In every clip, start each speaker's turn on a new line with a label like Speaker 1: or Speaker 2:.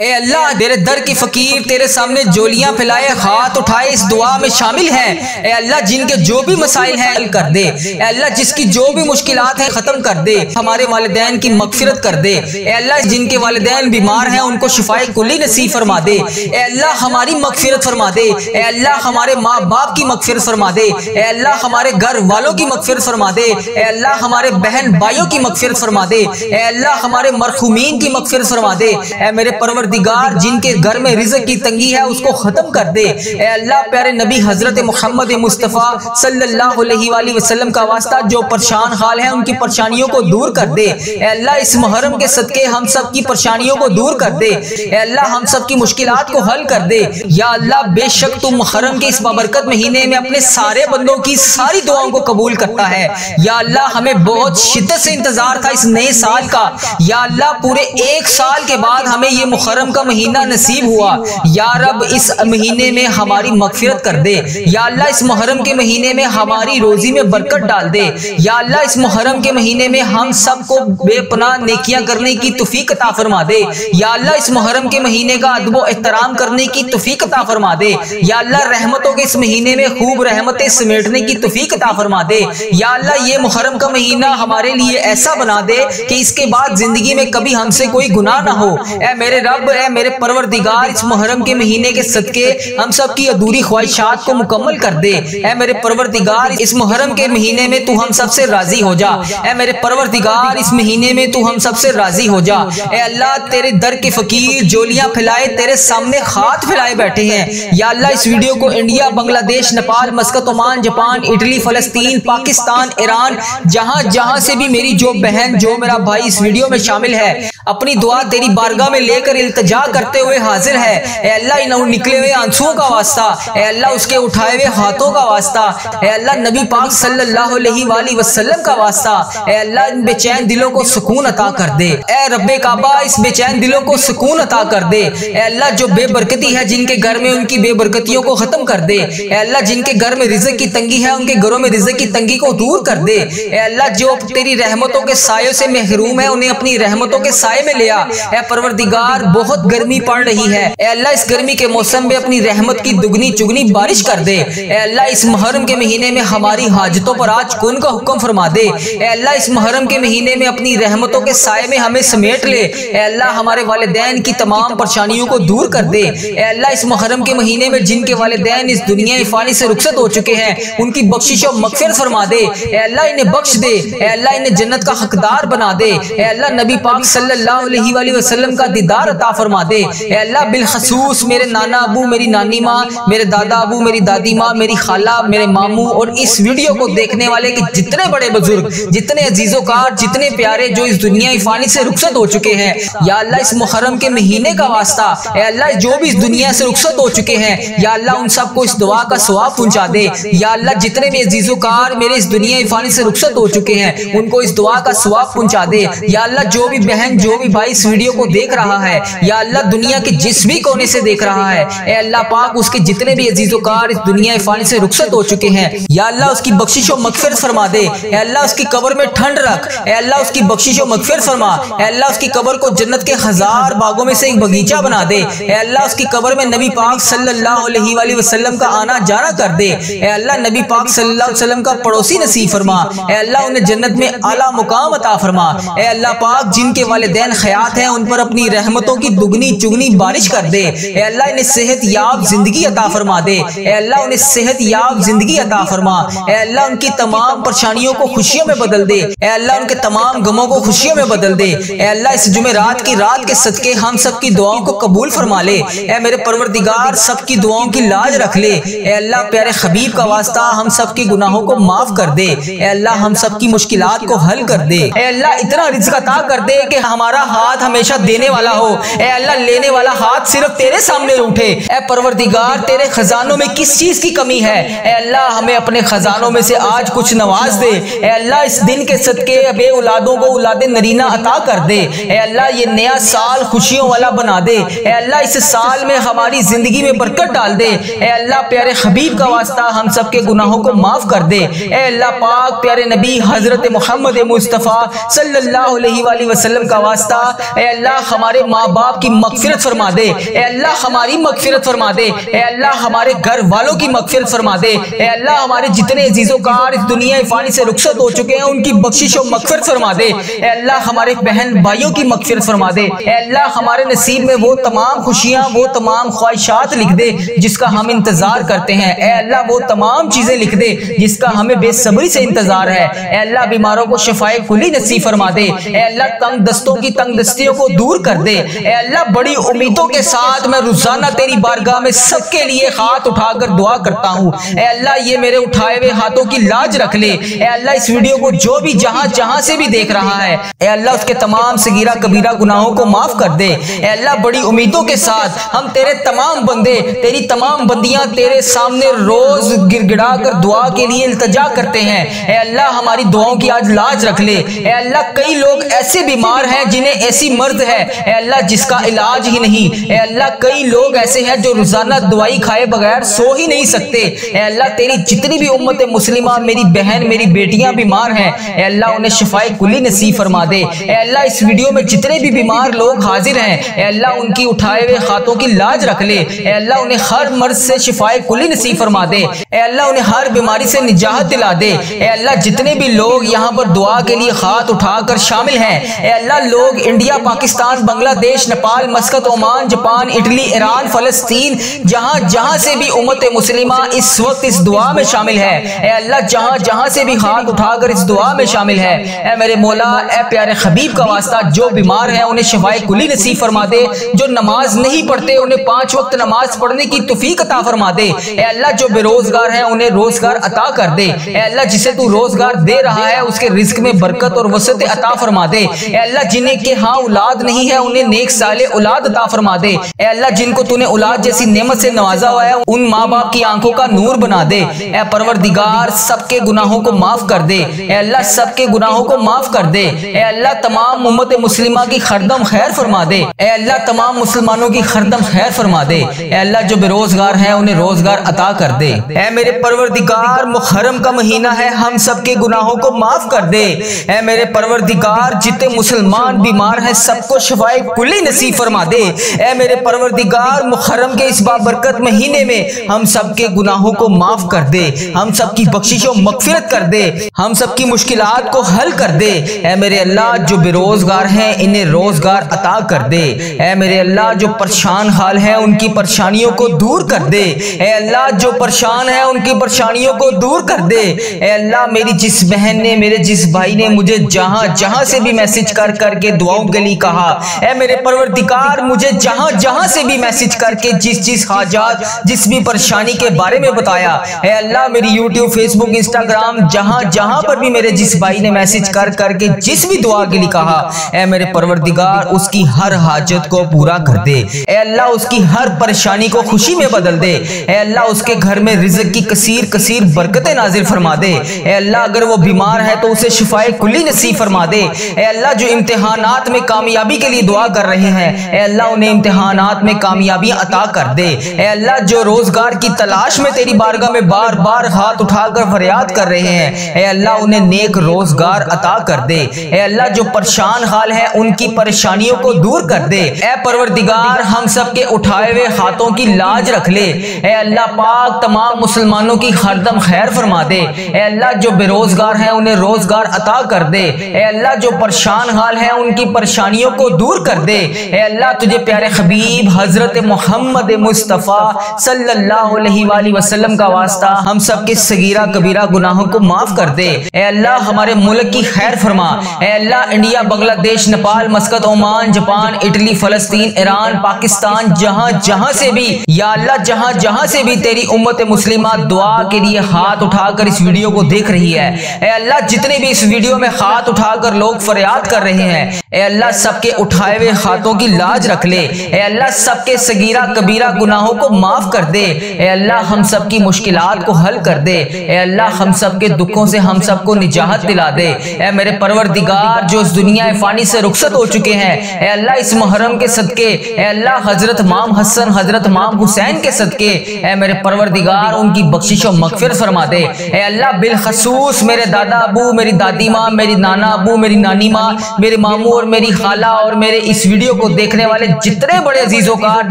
Speaker 1: ए अल्लाह तेरे दर की फकीर तेरे सामने जोलियां फैलाए हाथ उठाए इस दुआ में शामिल हैं। ए अल्लाह जिनके जो भी मसाइल हैं हल कर दे। ए अल्लाह जिसकी जो भी मुश्किलात हैं खत्म कर दे। हमारे वालिदैन की मगफिरत कर दे। ए अल्लाह जिनके वालिदैन बीमार हैं उनको शिफाए कुल्ली नसीब फरमा दे। ए अल्लाह हमारी मगफिरत फरमा दे। ए अल्लाह हमारे माँ बाप की मगफिरत फरमा दे। ए अल्लाह हमारे घर वालों की मगफिरत फरमा दे। ए अल्लाह हमारे बहन भाइयों की मगफिरत फरमा दे। ए अल्लाह हमारे मरहूमीन की मगफिरत फरमा दे। ए मेरे परवरदिगार जिनके घर में रिज़्क़ की तंगी है उसको खत्म कर दे। ए अल्लाह प्यारे नबी हजरत मोहम्मद मुस्तफ़ा सल्लल्लाहु अलैहि वसल्लम का वास्ता जो परेशान हाल है उनकी परेशानियों को दूर कर दे। ए अल्लाह इस मुहर्रम के सदके हम सब की परेशानियों को दूर कर दे। ए अल्लाह हम सब की मुश्किलात को हल कर दे। या अल्लाह बेशक तू मुहर्रम के इस बाबरकत महीने में अपने सारे बंदों की सारी दुआओं को कबूल करता है। या अल्लाह हमें बहुत शिद्दत से इंतजार था इस नए साल का। या अल्लाह पूरे एक साल के बाद हमें ये मुहर्रम का महीना नसीब हुआ। या रब इस महीने में हमारी मगफिरत कर दे। या अल्लाह इस मुहर्रम के महीने में हमारी रोजी में बरकत डाल दे। या अल्लाह इस मुहर्रम के महीने में हम सबको बेपनाह नेकियां करने की तौफीक अता फरमा दे। या अल्लाह इस मुहर्रम के महीने का अदब व एहतराम करने की तौफीक अता फरमा दे। या अल्लाह रहमतों के इस महीने में खूब रहमतें समेटने की तौफीक अता फरमा दे। या अल्लाह ये मुहर्रम का महीना हमारे लिए ऐसा बना दे कि इसके बाद जिंदगी में कभी हमसे कोई गुनाह ना हो। ऐ मेरे रब, ऐ मेरे परवरदिगार, इस मुहर्रम के महीने के सदके हम सब की अधूरी ख्वाहिशात को मुकम्मल कर दे। ऐ मेरे परवरदिगार इस मुहर्रम के महीने में तू हम सबसे राजी हो जा। ऐ मेरे परवरदिगार इस महीने में तू हम सबसे राजी हो जा। ऐ अल्लाह तेरे दर के फकीर जोलियां फैलाए तेरे सामने हाथ फैलाए बैठे हैं। या अल्लाह इस वीडियो को India, Bangladesh, Nepal, Muscat, Oman, Japan, Italy, फलस्तीन, पाकिस्तान, ईरान, जहां जहां से भी मेरी जो बहन जो मेरा भाई इस वीडियो में शामिल है अपनी दुआ तेरी बारगाह में लेकर इल्तिजा करते हुए हाजिर है। ए अल्लाह इन निकले हुए आंसुओं का वास्ता, ए अल्लाह उसके उठाए हुए हाथों का वास्ता, ए अल्लाह नबी पाक सल्लल्लाहु अलैहि वसल्लम का वास्ता, ए अल्लाह इन बेचैन दिलों को सुकून अता कर दे। ए रब्बे काबा इस बेचैन दिलों को सुकून अता कर दे। ए अल्लाह जो बेबरकती है जिनके घर में उनकी बेबरकतियों को खत्म कर दे। ए अल्लाह जिनके घर में रिज़्क़ की तंगी है उनके घरों में रिज़्क़ की तंगी को दूर कर दे। ए अल्लाह जो तेरी रहमतों के सायों से महरूम है उन्हें अपनी रहमतों के साये में लिया। ए परवरदिगार बहुत गर्मी पड़ रही है। ए अल्लाह इस गर्मी के मौसम में अपनी रहमत की दुगनी चुगनी बारिश कर दे। ए अल्लाह इस मुहर्रम के महीने में हमारी हाजतों पर आज कुन का हुक्म फरमा दे। ए अल्लाह इस मुहर्रम के महीने में अपनी रहमतों के साये में हमें समेट ले। ए अल्लाह हमारे वालिदैन की तमाम परेशानियों को दूर कर दे। ए अल्लाह इस मुहर्रम के महीने में जिनके वालिदैन इस दुनिया फानी से रुखसत हो चुके हैं उनकी बख्शिश और मगफिरत फरमा दे। ए अल्लाह इन्हें बख्श दे। ए अल्लाह इन्हें जन्नत का हकदार बना दे। ए अल्लाह नबी पाक सल्लल्लाहु अलैहि वसल्लम का दीदार अता फरमा दे। ए अल्लाह बिलखसूस मेरे नाना अबू, मेरी नानी माँ, मेरे दादा अबू, मेरी दादी माँ, मेरी खाला, मेरे मामू और इस वीडियो को देखने वाले के जितने बड़े बुजुर्ग, जितने अजीजोकार, जितने प्यारे जो इस दुनिया फानी से रुखसत हो चुके हैं, या अल्लाह इस मुहर्रम के महीने का वास्ता, ए अल्लाह जो भी इस दुनिया से रुखसत हो चुके हैं, या अल्लाह उन सबको इस दुआ का सवाब पहुंचा दे। या अल्लाह जितने भी अजीजोकार मेरे इस दुनिया फानी से रुखसत हो चुके हैं उनको इस दुआ का सवाब पहुंचा दे। या अल्लाह जो भी बहन जो भी भाई इस वीडियो को देख रहा है, या अल्लाह दुनिया के जिस भी कोने से देख रहा है, ए अल्लाह पाक उसके जितने भी अजीजोकार इस दुनिया फानी से रुखसत हो चुके हैं, या अल्लाह उसकी बख्शिश और मगफिरत फरमा दे। ए अल्लाह उसकी कब्र में ठंड रख। ए अल्लाह उसकी बख्शिश और मगफिरत फरमा। ए अल्लाह उसकी कब्र को जन्नत के 1000 बागों में से एक बगीचा बना दे। ए अल्लाह उसकी कब्र में नबी पाक सल्लल्लाहु अलैहि वसल्लम का आना जाना कर दे। ए अल्लाह नबी पाक सल्लल्लाहु अलैहि वसल्लम का पड़ोसी नसीब फरमा। ए अल्लाह उन्हें जन्नत में आला मुकाम अता फरमा। ए अल्लाह पाक जिनके वालिदैन हयात हैं उन पर अपनी रहमतों की दुगनी चुगनी बारिश कर दे। ए अल्लाह इन्हें सेहत याब जिंदगी अता फरमा दे। ए अल्लाह उन्हें सेहत याब जिंदगी अता फरमा। ए अल्लाह उनकी तमाम परेशानियों को खुशियों में बदल दे। ए अल्लाह उनके तमाम गमों को खुशियों में बदल दे। ए अल्लाह इस जुमेरात की रात के सदके हम सब की दुआओं को कबूल फरमा ले। ए मेरे परवरदिगार सब की दुआओं की लाज रख ले। ए अल्लाह प्यारे हबीब का वास्ता हम सब के गुनाहों को माफ कर दे। ए अल्लाह हम सब की मुश्किलात को हल कर दे। ए अल्लाह इतना रिज़्क़ अता कर दे कि हमारा हाथ हमेशा देने वाला हो। ए अल्लाह लेने वाला हाथ सिर्फ तेरे सामने उठे। ए परवरदिगार तेरे खजानों में किस चीज की कमी है, ए अल्लाह हमें अपने खजानों में से आज कुछ नवाज दे। ए अल्लाह इस दिन के सदके बे औलादों को औलाद नरीना अता कर दे। ए अल्लाह ये नया साल खुशियों वाला बना दे। ए अल्लाह इस साल में हमारी जिंदगी में बरकत डाल दे। ए अल्लाह प्यारे हबीब का वास्ता हम सब के गुनाहों को माफ कर दे। ए अल्लाह पाक प्यारे नबी हजरत मोहम्मद मुस्तफ़ा सल्लल्लाहु अलैहि वसल्लम का वास्ता, ए अल्लाह हमारे माँ बाप बाप की मगफिरत फरमा दे। ए अल्लाह हमारी मगफिरत फरमा दे। ए अल्लाह हमारे घर वालों की मगफिरत फरमा दे। ए अल्लाह हमारे जितने अजीजों कार इस दुनिया फानी से रुखसत हो चुके हैं उनकी बख्शिश और मगफिरत फरमा दे। ए अल्लाह हमारे बहन भाइयों की मगफिरत फरमा दे। ए अल्लाह हमारे नसीब में वो तमाम खुशियां, वो तमाम ख्वाहिशात लिख दे जिसका हम इंतजार करते हैं। ए अल्लाह वो तमाम चीजें लिख दे जिसका हमें बेसब्री से इंतजार है। ए अल्लाह बीमारों को शिफाए कुली नसीब फरमा दे। ए अल्लाह तंग दस्तों की तंग दस्तियों को दूर कर दे। ए अल्लाह बड़ी उम्मीदों के साथ मैं रोजाना तेरी बारगाह में सबके लिए हाथ उठाकर दुआ करता हूँ। ए अल्लाह ये मेरे उठाए हुए हाथों की लाज रख ले। ए अल्लाह इस वीडियो को जो भी जहां जहां से भी देख रहा है, ए अल्लाह उसके तमाम सगीरा कबीरा गुनाहों को माफ कर दे। ए अल्लाह बड़ी उम्मीदों के साथ हम तेरे तमाम बंदे, तेरी तमाम बंदियां तेरे सामने रोज गिड़गिड़ा कर दुआ के लिए इल्तजा करते हैं। ए अल्लाह हमारी दुआओं की आज लाज रख ले। ए अल्लाह कई लोग ऐसे बीमार हैं जिन्हें ऐसी मर्द है ए अल्लाह जिसका इलाज ही नहीं। ए अल्लाह कई लोग ऐसे हैं जो रोजाना दवाई खाए बगैर सो ही नहीं सकते। ए अल्लाह तेरी जितनी भी उम्मत मुस्लिमा, मेरी बहन, मेरी बेटियां बीमार हैं, ए अल्लाह उन्हें शिफाए कुली नसीब फरमा दे। ए अल्लाह इस वीडियो में जितने भी बीमार लोग हाजिर हैं, ए अल्लाह उनकी उठाए हुए हाथों की लाज रख ले। ए अल्लाह उन्हें हर मर्ज से शिफाए कुली नसीब फरमा दे। ए अल्लाह उन्हें हर बीमारी से निजात दिला दे। ए अल्लाह जितने भी लोग यहाँ पर दुआ के लिए हाथ उठाकर शामिल हैं, ए अल्लाह लोग India, Pakistan, Bangladesh, Nepal, Muscat, Oman, Japan, Italy, Iran, फलस्तीन, जहाँ जहाँ से भी उम्मत मुस्लिमा इस वक्त इस दुआ में शामिल है, ए अल्लाह जहाँ जहाँ से भी हाथ उठाकर इस दुआ में शामिल है, ए मेरे मौला, ए प्यारे हबीब का वास्ता, जो बीमार है उन्हें शिफाए कुली नसीब फरमा दे। जो नमाज नहीं पढ़ते उन्हें 5 वक्त नमाज पढ़ने की तौफीक अता फरमा दे। ए अल्लाह जो बेरोजगार है उन्हें रोजगार अता कर दे। ए अल्लाह जिसे तू रोजगार दे रहा है उसके रिस्क में बरकत और वसअत अता फरमा दे। ए अल्लाह जिन्हें के हाँ औलाद नहीं है उन्हें नेक साले औलाद अता फरमा दे। ए अल्लाह जिनको तूने औलाद जैसी नेमत से नवाजा हुआ है उन माँ बाप की आंखों का नूर बना दे। ए परवरदिगार सबके गुनाहों को माफ कर दे। ए अल्लाह सबके गुनाहों को माफ कर दे। ए अल्लाह तमाम उम्मत मुस्लिमा की खरदम खैर फरमा दे। ए अल्लाह तमाम मुसलमानों की खरदम खैर फरमा दे। ए अल्लाह जो बेरोजगार है उन्हें रोजगार अता कर दे। ए मेरे परवरदिगार मुहर्रम का महीना है, हम सबके गुनाहों को माफ कर दे। ए मेरे परवरदिगार जितने मुसलमान बीमार हैं सबको शिफाए कुली नसीब फरमा दे। ए मेरे परवरदिगार मुहर्रम के इस बाबरकत महीने में हम सबके गुनाहों को माफ कर दे, हम सबकी बख्शिश और मगफिरत कर दे, हम सबकी मुश्किलात को हल कर दे। ए मेरे अल्लाह जो बेरोजगार हैं इन्हें रोजगार अता कर दे। ए मेरे अल्लाह जो परेशान हाल है उनकी परेशानियों को दूर कर दे। ए अल्लाह जो परेशान है उनकी परेशानियों को दूर कर दे। ए अल्लाह मेरी जिस बहन ने, मेरे जिस भाई ने मुझे जहां जहां से भी मैसेज कर करके दुआओं के लिए कहा, ए मेरे परवरदिगार मुझे जहां जहां से भी मैसेज करके जिस हाजात, जिस भी परेशानी के बारे में बताया, ए अल्लाह मेरी यूट्यूब, फेसबुक, इंस्टाग्राम, जहां जहां पर भी मेरे जिस भाई ने मैसेज कर करके जिस भी दुआ के लिए कहा, ए मेरे परवरदिगार उसकी हर हाजत को पूरा कर दे। ए अल्लाह उसकी हर परेशानी को खुशी में बदल दे। ए अल्लाह उसके घर में रिज़्क़ की कसीर कसीर बरकतें नाजिल फरमा दे। ए अल्लाह अगर वो बीमार है तो उसे शिफाए कुली नसीब फरमा दे। ए अल्लाह जो इम्तिहानात में कामयाबी के लिए दुआ कर रहे हैं, ए अल्लाह उन्हें इम्तिहानात में कामयाबी अता कर दे। ए अल्लाह जो रोजगार की तलाश में तेरी बारगाह में बार बार हाथ उठाकर फरियाद कर रहे हैं, ए अल्लाह उन्हें नेक रोजगार अता कर दे। ए अल्लाह जो परेशान हाल है उनकी परेशानियों को दूर कर दे। ए परवरदिगार हम सब के उठाए हुए हाथों की लाज रख ले। ए अल्लाह पाक तमाम मुसलमानों की हरदम खैर फरमा दे। ए अल्लाह जो बेरोजगार है उन्हें रोजगार अता कर दे। ए अल्लाह जो परेशान हाल है उनकी परेशानियों को दूर कर दे। ए अल्लाह तुझे प्यारे हबीब हजरत मोहम्मद मुस्तफ़ा सल्लल्लाहु अलैहि वसल्लम का वास्ता हम सब के सगीरा कबीरा गुनाहों को माफ कर दे। ए अल्लाह हमारे मुल्क की खैर फरमा। ए अल्लाह India, Bangladesh, Nepal, Muscat, Oman, Japan, Italy, फलस्तीन, ईरान, पाकिस्तान, जहाँ जहाँ से भी या अल्लाह जहाँ जहाँ से भी तेरी उम्मत मुस्लिमा दुआ के लिए हाथ उठाकर इस वीडियो को देख रही है, ए अल्लाह जितने भी इस वीडियो में हाथ उठाकर लोग फरियाद कर रहे हैं, ए अल्लाह सबके उठाए हुए हाथों की लाज रख ले। ए अल्लाह सबके सगीरा कबीरा गुनाहों को माफ कर दे। ए अल्लाह हम सब की मुश्किलात को हल कर दे। ए अल्लाह हम सब के दुखों से हम सबको निजात दिला दे। ए मेरे परवरदिगार जो इस दुनिया फानी से रुखसत हो चुके हैं, ए अल्लाह इस मुहर्रम के सदके, ए अल्लाह हजरत माम हसन, हजरत माम हुसैन के सदके, ए मेरे परवरदिगार उनकी बख्शिश और मगफिरत फरमा दे। ए अल्लाह बिलखसूस मेरे दादा अबू, मेरी दादी माँ, मेरी नाना अबू, मेरी नानी माँ, मेरे मामू और मेरी खाला और मेरे इस वीडियो वीडियो को देखने वाले जितने बड़े अजीजोकार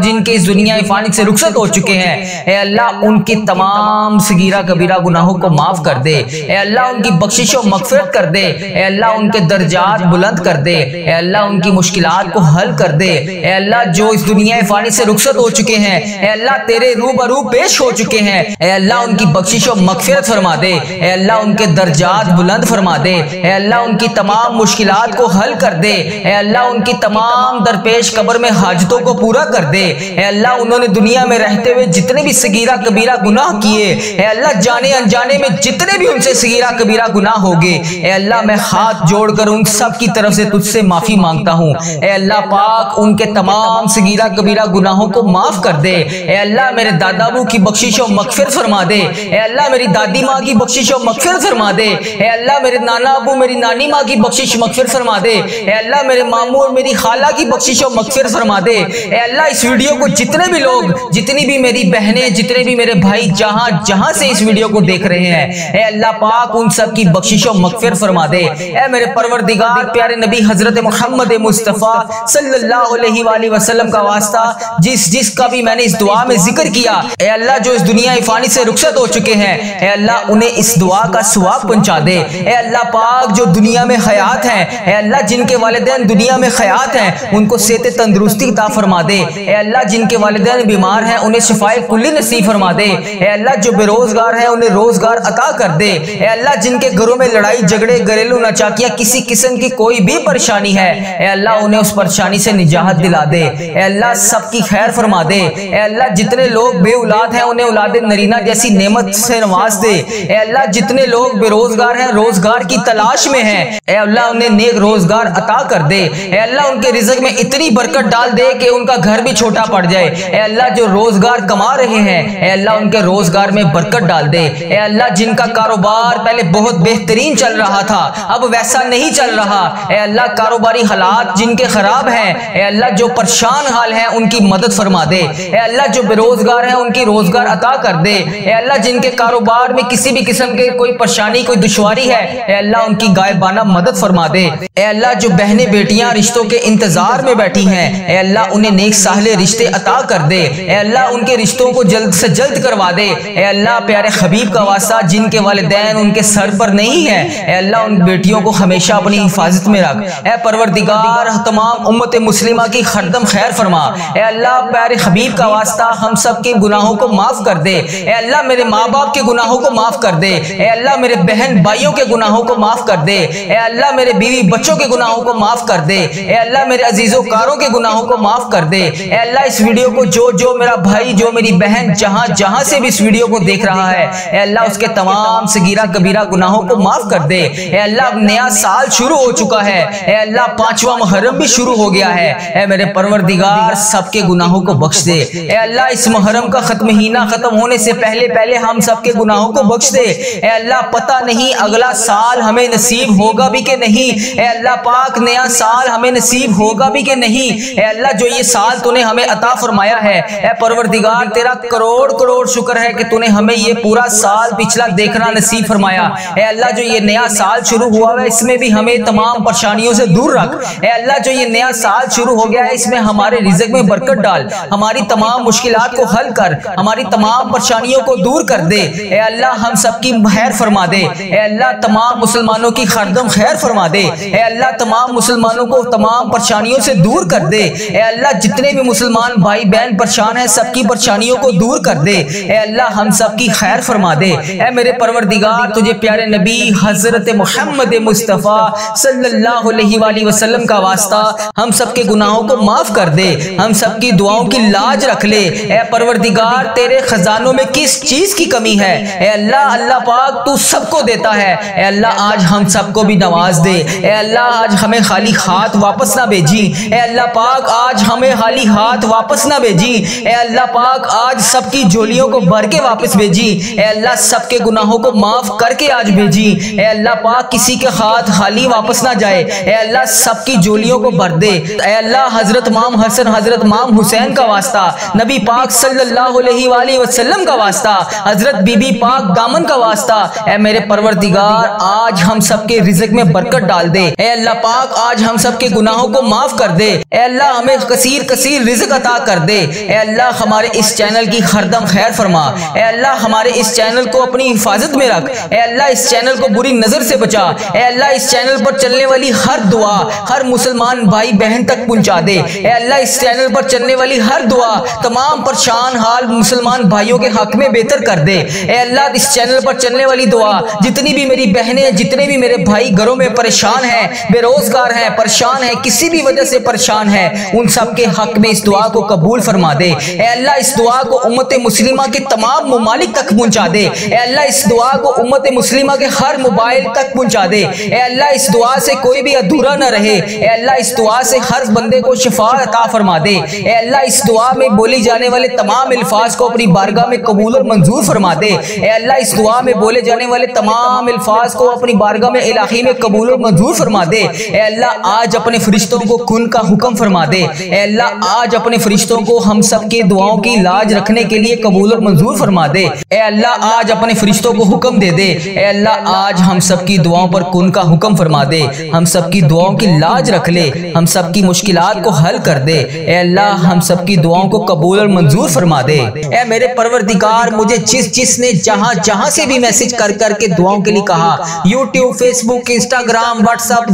Speaker 1: जिनके इस दुनिया फानी से रुखसत हो चुके हैं, ए अल्लाह उनकी तमाम सगीरा कबीरा गुनाहों को माफ कर दे। ए अल्लाह उनकी बख्शिश और मगफिरत कर दे। ए अल्लाह उनके दर्जात बुलंद कर दे। ए अल्लाह उनकी मुश्किलात को हल कर दे। ए अल्लाह जो इस दुनिया फानी से रुखसत हो चुके हैं, ए अल्लाह तेरे रूबरू पेश हो चुके हैं, ए अल्लाह उनकी बख्शिश और मगफिरत फरमा दे। ए अल्लाह उनके दर्जात बुलंद फरमा दे। ए अल्लाह उनकी तमाम मुश्किलात को हल कर दे। ए अल्लाह उनकी तमाम दरपेश कब्र में हाजतों को पूरा कर दे। ए अल्लाह उन्होंने दुनिया में रहते हुए जितने भी सगीरा कबीरा गुनाह किए, ए अल्लाह जाने अनजाने में जितने भी उनसे सगीरा कबीरा गुनाह होंगे, ए अल्लाह मैं हाथ जोड़कर उन सब की तरफ से तुझसे माफी मांगता हूँ। ए अल्लाह पाक उनके तमाम सगीरा कबीरा गुनाहों को माफ कर दे। ए अल्लाह मेरे दादा अबू की बख्शिश और मगफिरत फरमा दे। ए अल्लाह मेरी दादी माँ की बख्शिश और मगफिरत फरमा दे। ए अल्लाह मेरे नाना अबू मेरी नानी माँ की बख्शिश मगफिरत फरमा दे। ए अल्लाह मेरे मामू और मेरी खाला की बख्शिश और मगफिरत फरमा दे। ए अल्लाह इस वीडियो को जितने भी लोग, जितनी भी मेरी बहनें, जितने भी मेरे भाई जहां जहां से इस वीडियो को देख रहे हैं, ए अल्लाह पाक उन सब की बख्शिश और मगफिरत फरमा दे। ए मेरे परवरदिगार प्यारे नबी हजरत मोहम्मद मुस्तफ़ा सल्लल्लाहु अलैहि वसल्लम का वास्ता जिसका भी मैंने इस दुआ में जिक्र किया, ए अल्लाह जो इस दुनिया फानी से रुखसत हो चुके हैं, ए अल्लाह उन्हें इस दुआ का सवाब पहुंचा दे। ए अल्लाह पाक जो दुनिया में हयात हैं, ए अल्लाह जिनके वालिदैन दुनिया में हयात हैं, उनको सेहत तंदुरुस्ती अता फरमा दे। ए अल्लाह जिनके वालिदैन बीमार हैं उन्हें शिफाए कुल्ली नसीब फरमा दे। ए अल्लाह जो बेरोजगार हैं उन्हें रोजगार अता कर दे। ए अल्लाह जिनके घरों में लड़ाई झगड़े घरेलू नाचाकियां किसी किस्म की कोई भी परेशानी है, ए अल्लाह उन्हें उस परेशानी से निजात दिला दे। ए अल्लाह सबकी खैर फरमा दे। ए अल्लाह जितने लोग बे औलाद हैं उन्हें औलाद नरीना जैसी नेमत से नवाज दे। ए अल्लाह जितने लोग बेरोजगार हैं, रोजगार की तलाश में हैं, ए अल्लाह उन्हें नेक रोजगार अता कर दे। ए अल्लाह उनके रिज़्क़ में इतनी बरकत डाल दे कि उनका घर भी छोटा पड़ जाए। ए अल्लाह जो रोजगार कमा रहे हैं, ए अल्लाह उनके रोजगार में बरकत डाल दे। ए अल्लाह जिनका कारोबार पहले बहुत बेहतरीन चल रहा था, अब वैसा नहीं चल रहा, ए अल्लाह कारोबारी हालात जिनके खराब हैं, ए अल्लाह जो परेशान हाल हैं उनकी मदद फरमा दे। ए अल्लाह जो बेरोजगार हैं उनकी रोजगार अता कर दे। ए अल्लाह जिनके कारोबार में किसी भी किस्म के कोई परेशानी कोई दुश्वारी है, ए अल्लाह उनकी गायबाना मदद फरमा दे। ए अल्लाह जो बहनें बेटियां रिश्तों के इंतजार में बैठी हैं, ए अल्लाह उन्हें नेक साहले रिश्ते अता कर दे। ए अल्लाह उनके रिश्तों को जल्द से जल्द करवा दे। ए अल्लाह प्यारे हबीब का वास्ता जिनके वालिदैन उनके सर पर नहीं है, ए अल्लाह उन बेटियों को हमेशा अपनी हिफाजत में रख। ए परवरदिगार तमाम उम्मत मुस्लिमा की हरदम खैर फरमा। ए अल्लाह प्यारे हबीब का वास्ता हम सब के गुनाहों को माफ कर दे। ए अल्लाह मेरे माँ बाप के गुनाहों को माफ कर दे। ए अल्लाह मेरे बहन भाइयों के गुनाहों को माफ कर दे। ए अल्लाह मेरे बीवी बच्चों के गुनाहों को माफ कर दे। ए अल्लाह मेरे अजीजों कारों के गुनाहों को माफ कर दे। ए अल्लाह इस वीडियो को जो मेरा भाई जो मेरी बहन जहां जहां से भी इस वीडियो को देख रहा है, ए अल्लाह उसके तमाम सगीरा कबीरा गुनाहों को माफ कर दे। ए अल्लाह अब नया साल शुरू हो चुका है, ए अल्लाह 5वां मुहर्रम भी शुरू हो गया है। ए मेरे परवरदिगार सबके गुनाहों को बख्श दे। ए अल्लाह इस मुहर्रम का महीना खत्म होने से पहले पहले हम सबके गुनाहों को बख्श दे। ए अल्लाह पता नहीं अगला साल हमें नसीब होगा भी कि नहीं, ए अल्लाह पाक नया साल हमें नसीब होगा भी कि नहीं। ए अल्लाह जो ये साल तूने हमें अता फरमाया है, ए परवरदिगार तेरा करोड़ करोड़ शुक्र है कि तूने हमें ये पूरा साल पिछला देखना नसीब फरमाया। ए अल्लाह जो ये नया साल शुरू हुआ है इसमें भी हमें तमाम परेशानियों से दूर रख। ए अल्लाह जो ये नया साल शुरू हो गया है इसमें हमारे रिज़्क़ में बरकत डाल, हमारी तमाम मुश्किलात को हल कर, हमारी तमाम परेशानियों को दूर कर दे। ए अल्लाह हम सबकी खैर फरमा दे। ए अल्लाह तमाम मुसलमानों की हरदम खैर फरमा दे। ए अल्लाह तमाम मुसलमानों को तमाम परेशानियों से दूर कर दे। ए अल्लाह जितने भी मुसलमान भाई बहन परेशान हैं सबकी परेशानियों को दूर कर दे। ए अल्लाह हम सबकी खैर फरमा दे। ए मेरे परवरदिगार तुझे प्यारे नबी हजरत मोहम्मद मुस्तफ़ा सल्लल्लाहु अलैहि वसल्लम का वास्ता हम सबके गुनाहों को माफ कर दे, हम सबकी दुआओं की लाज रख ले। ए परवरदिगार तेरे खजानों में किस चीज की कमी है, ए अल्लाह अल्लाह पाक तू सबको देता है। ए अल्लाह आज हम सबको भी नवाज दे। ए अल्लाह आज हमें खाली हाथ वापस ना भेजी। ए अल्लाह पाक आज हमें खाली हाथ वापस ना भेजी। ए अल्लाह पाक आज सबकी झोलियों को भर के वापस भेजी। ए अल्लाह सबके गुनाहों को माफ करके आज भेजी। ए अल्लाह पाक किसी के हाथ खाली वापस ना जाए। ए अल्लाह सबकी झोलियों को भर दे। ए अल्लाह हजरत माम हसन हजरत माम हुसैन का वास्ता, नबी पाक सल्लल्लाहु अलैहि वसल्लम का वास्ता, हजरत बीबी पाक दामन का वास्ता, ए मेरे परवरदिगार आज हम सबके रिज़्क़ में बरकत डाल दे। ए अल्लाह पाक आज हम सबके गुनाहों को माफ कर दे। ए अल्लाह हमें कसीर कसीर रिज़्क अता कर दे। ए अल्लाह हमारे इस चैनल की हरदम खैर फरमा। ए अल्लाह हमारे इस चैनल को अपनी हिफाजत में रख। ए अल्लाह इस चैनल को बुरी नजर से बचा। ए अल्लाह इस चैनल पर चलने वाली हर दुआ हर मुसलमान भाई बहन तक पहुंचा दे। ए अल्लाह इस चैनल पर चलने वाली हर दुआ तमाम परेशान हाल मुसलमान भाइयों के हक में बेहतर कर दे। ए अल्लाह इस चैनल पर चलने वाली दुआ जितनी भी मेरी बहनें जितने भी मेरे भाई घरों में परेशान हैं, बेरोजगार हैं, परेशान हैं, किसी भी वजह से परेशान है, उन सब के हक में इस दुआ को कबूल फरमा दे। ए अल्लाह इस दुआ को उम्मत मुस्लिमा के तमाम ममालिक तक पहुंचा दे। ए अल्लाह इस दुआ को उम्मत मुस्लिमा के हर मोबाइल तक पहुंचा दे। ए अल्लाह इस दुआ से कोई भी अधूरा न रहे। ए अल्लाह इस दुआ से हर बंदे को शिफा अता फरमा दे। ए अल्लाह इस दुआ में बोली जाने वाले तमाम अल्फाज को अपनी बारगाह में कबूल और मंजूर फरमा दे। ए अल्लाह इस दुआ में बोले जाने वाले तमाम अल्फाज को अपनी बारगाह में इलाही में कबूल और मंजूर फरमा दे। ए अल्लाह आज अपने फरिश्तों को कुन का हुक्म फरमा दे। ए अल्लाह आज अपने फरिश्तों को हम सब के दुआओं की लाज रखने के लिए कबूल और मंजूर फरमा दे। ए अल्लाह आज अपने फरिश्तों को हुक्म दे दे। ए अल्लाह आज हम सब की दुआओं पर कुन का हुक्म फरमा दे। हम सब की दुआओं की लाज रख ले, हम सब की मुश्किलात को हल कर दे। ए अल्लाह हम सब की दुआओं को कबूल और मंजूर फरमा दे। ए मेरे परवरदिगार, मुझे जिसने जहां से भी मैसेज कर करके दुआओं के लिए कहा, यूट्यूब, फेसबुक, इंस्टाग्राम, व्हाट्सएप,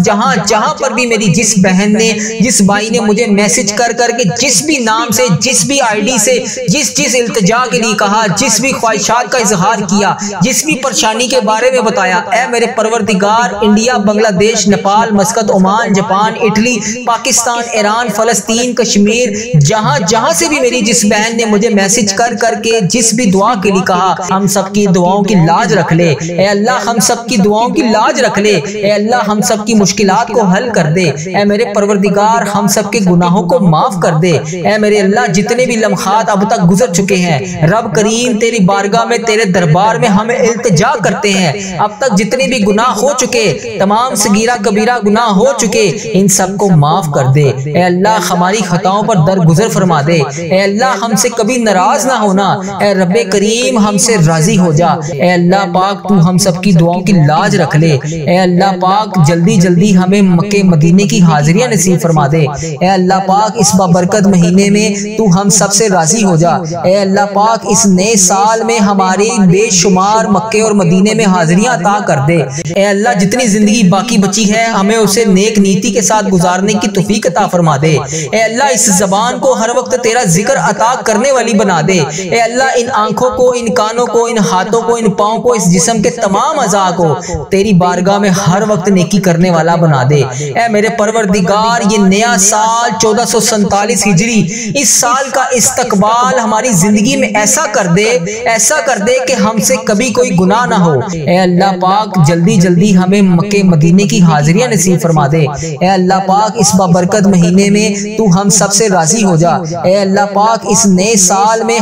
Speaker 1: जहां पर भी मेरी जिस बहन ने जिस भाई ने मुझे मैसेज कर करके जिस भी नाम से जिस भी आईडी से जिस इल्तिजा के लिए कहा, जिस भी ख्वाहिशात का इजहार किया, जिस भी परेशानी के बारे में बताया, ए मेरे परवरदिगार, India, Bangladesh, Nepal, Muscat, Oman, Japan, Italy, Pakistan, Iran, फलस्तीन, कश्मीर, जहां से भी मेरी जिस बहन ने मुझे मैसेज कर करके जिस भी दुआ के लिए कहा, हम सबकी दुआओं की लाज रख ले। ए अल्लाह हम सबकी दुआओं की लाज रख ले। ए अल्लाह हम सबकी मुश्किलात को हल कर दे। ए मेरे परवरदिगार, हम सबके गुनाहों को माफ कर दे। ए मेरे अल्लाह, जितने भी लम्हात अब तक गुजर चुके हैं, रब करीम तेरी बारगाह में तेरे दरबार में हमें इल्तिजा करते हैं, अब तक जितने भी गुनाह हो चुके, तमाम सगीरा कबीरा गुनाह हो चुके, इन सबको माफ कर दे। ए अल्लाह हमारी खताओं पर दरगुजर फरमा दे। ए अल्लाह हमसे कभी नाराज ना होना। ए रब्बे करीम हमसे राजी हो जा। ए अल्लाह पाक, तू हम सबकी दुआओं की लाज रख ले। ए अल्लाह पाक, जल्दी जल्दी हमें मक्के मदीने की हाजिरियां नसीब फरमा दे। ए अल्लाह पाक, इस बाबरकत महीने में तू हम सबसे राजी हो जा। ए अल्लाह पाक, इस नए साल में हमारी बेशुमार मक्के और मदीने में हाजिरियां अता कर दे। ए अल्लाह, जितनी जिंदगी बाकी बची है, हमें उसे नेक नीति के साथ गुजारने की तौफीक अता फरमा दे। ए अल्लाह, इस जबान को हर वक्त तेरा जिक्र अता करने वाली बना दे। ए अल्लाह, इन आंखों को, इन कानों को, इन हाथों को, इन पाँव को, इस जिस्म के तमाम अज़ा को तेरी बारगाह में हर वक्त नेकी करने वाला बना दे। ए मेरे परवरदिगार, ये नया साल 1447 हिजरी, इस साल का इस्तकबाल हमारी जिंदगी में ऐसा कर दे कि हमसे कभी कोई गुनाह ना हो। ए अल्लाह पाक, जल्दी जल्दी हमें मक्के मदीने की हाजिरियां नसीब फरमा दे। ए अल्लाह पाक, इस बाबरकत महीने में तू हम सबसे राजी हो जा। ए अल्लाह पाक, इस नए साल में